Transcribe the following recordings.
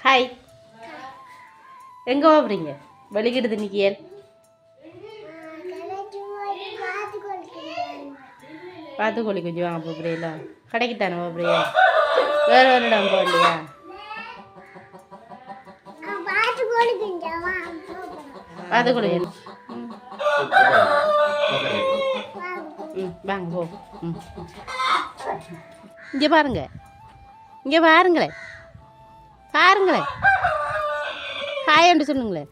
Hi. எங்கே போகிறீங்க? வெளிக்கிடுது நிக்கியல். பாத்துக்கோழி கொஞ்சம் வாங்க போகிறீங்களா? கடைக்கு தானே போகிறீங்க? வேறு ஒரு இடம் போகலையா? பாத்துக்கோழி வாங்க போ. இங்கே பாருங்க, இங்கே பாருங்களேன், பாருங்களேன். ஹாய் என்று சொல்லுங்களேன்.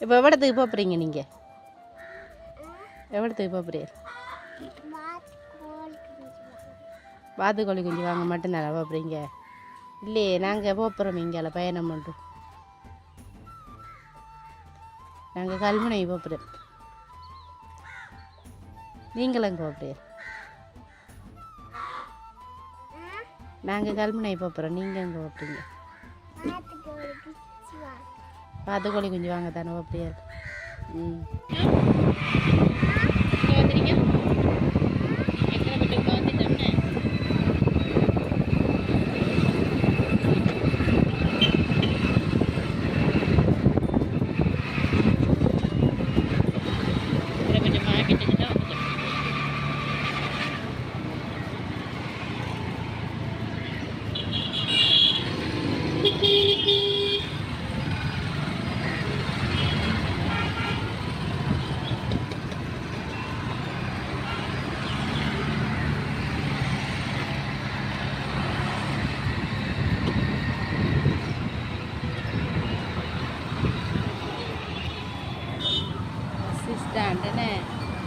இப்போ எவ்வளோத்துக்கு போகிறீங்க? நீங்கள் எவ்வளோத்துக்கு போகிறீங்க? பாத்துக்கோழி குஞ்சு வாங்க மட்டும்தானே போகிறீங்க? இல்லையே, நாங்கள் போகிறோம் இங்கே பயணம் பண்ணுறோம். நாங்கள் கல்முனை போகிறோம். நீங்களும் எங்கே போகிறீங்க? நாங்கள் கல்முனை போகிறோம். நீங்கள் எங்கே போகிறீங்க? பாத்துக்கோழி குஞ்சு வாங்க தானே போகிறீங்க.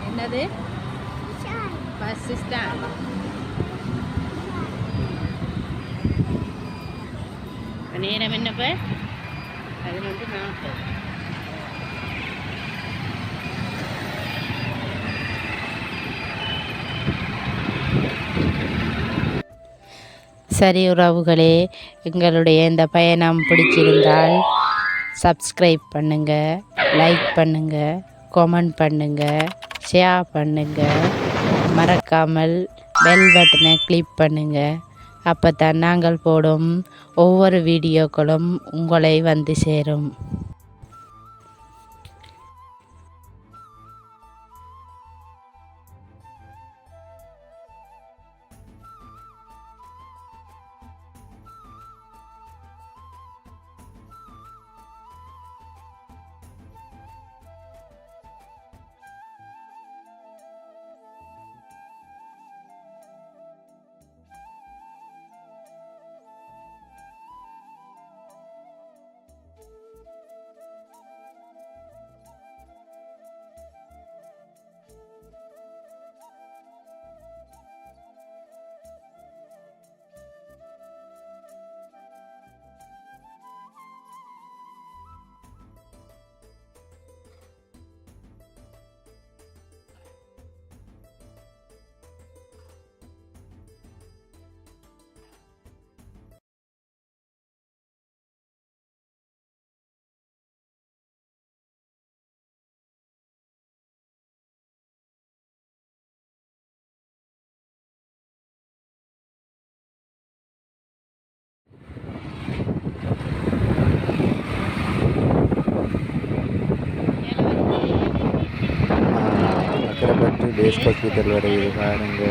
என்னது? Bus stand. நேரம் என்னப்ப? 11:40. சரி உறவுகளே, எங்களுடைய இந்த பயணம் பிடிச்சிருந்தால் சப்ஸ்கிரைப் பண்ணுங்கள், லைக் பண்ணுங்கள், கமெண்ட் பண்ணுங்கள், ஷேர் பண்ணுங்கள், மறக்காமல் பெல் பட்டனை கிளிக் பண்ணுங்கள். அப்போ தான் நாங்கள் போடும் ஒவ்வொரு வீடியோக்களும் உங்களை வந்து சேரும். பேஸ் ஹாஸ்பிட்டல் வரையுது பாருங்க.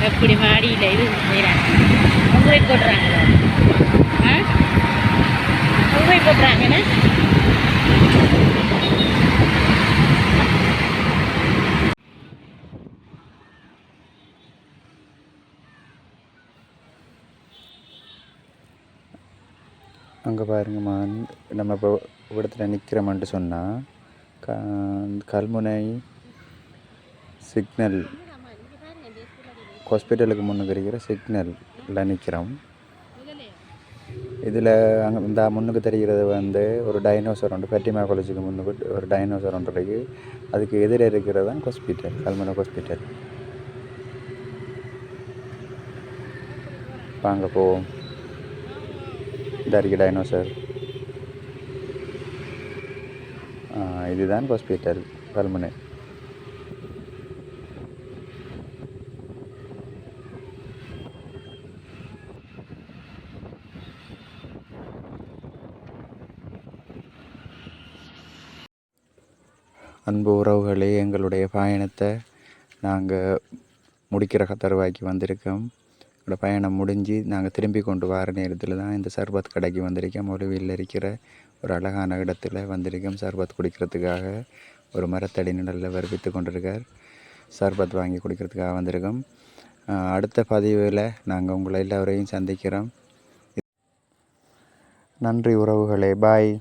எப்படி மாடியில் இது செய்கிறாங்க, உங்கள் போட்டுறாங்களோ? உங்கள் போட்டுறாங்கன்னு அங்கே பாருங்கம்மா, நம்ம இப்போ இடத்துல நிற்கிறோம்ன்ட்டு சொன்னால் கல்முனை சிக்னல் ஹாஸ்பிட்டலுக்கு முன்னுக்கு இருக்கிற சிக்னலில் நிற்கிறோம். இதில் அங்கே இந்த முன்னுக்கு தெரிகிறது வந்து ஒரு டைனோசர் உண்டு. ஃபெட்டிமா காலேஜுக்கு முன்னுக்கு ஒரு டைனோசர் ஒன்று இருக்குது. அதுக்கு எதிரே இருக்கிறது தான் ஹாஸ்பிட்டல், கல்முனை ஹாஸ்பிட்டல். வாங்க போவோம். இந்த இருக்கு டைனோசர். இதுதான் ஹாஸ்பிட்டல் கல்முனை. அன்பு உறவுகளே, எங்களுடைய பயணத்தை நாங்கள் முடிக்கிற தருவாய்க்கு வந்திருக்கோம். எங்களோட பயணம் முடிஞ்சு நாங்கள் திரும்பி கொண்டு வர நேரத்தில் தான் இந்த சர்பத் கடைக்கு வந்திருக்கோம். ஒளிவில் இருக்கிற ஒரு அழகான இடத்துல வந்திருக்கோம். சர்பத் குடிக்கிறதுக்காக ஒரு மரத்தடி நிழலில் விற்று கொண்டிருக்கார். சர்பத் வாங்கி குடிக்கிறதுக்காக வந்திருக்கோம். அடுத்த பதிவில் நாங்கள் உங்களை எல்லோரையும் சந்திக்கிறோம். நன்றி உறவுகளே, பாய்.